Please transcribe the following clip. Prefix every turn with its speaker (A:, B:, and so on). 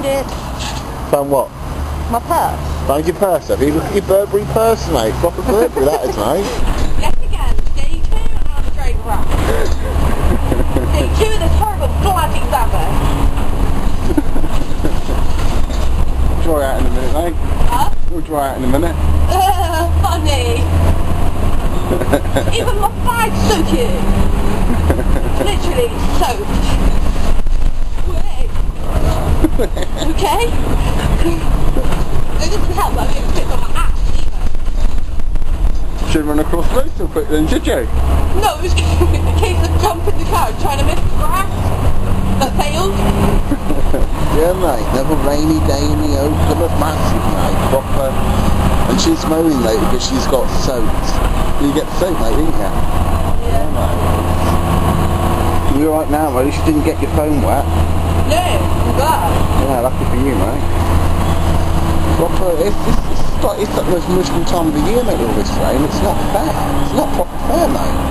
A: it.
B: Found what?
A: My purse.
B: Found your purse, have you? Look at your Burberry purse, mate. Proper Burberry that is, mate.
A: Yet again, day 2 and straight round. Day 2 of this horrible flooding summer.
B: Dry out in a minute, mate.
A: Huh?
B: We'll dry out in a minute.
A: Funny. Even my bag's soaking. Literally soaked. Wait. Okay? It doesn't help that I didn't fit on my ass either.
B: Should run across the road so quick then, should you?
A: No, it was a case of jumping the car and trying to miss the grass. That failed.
B: Yeah, mate. Another rainy day in the Oakham of massive, mate. Proper. And she's moaning, mate, because she's got soaked. You get soaked, mate, didn't you?
A: Yeah,
B: mate. You're right now, mate. At least you didn't get your phone wet.
A: No, I'm glad.
B: Yeah, lucky for you, mate. Proper. It's like the most miserable time of the year, mate, all this rain. It's not fair. It's not proper fair, mate.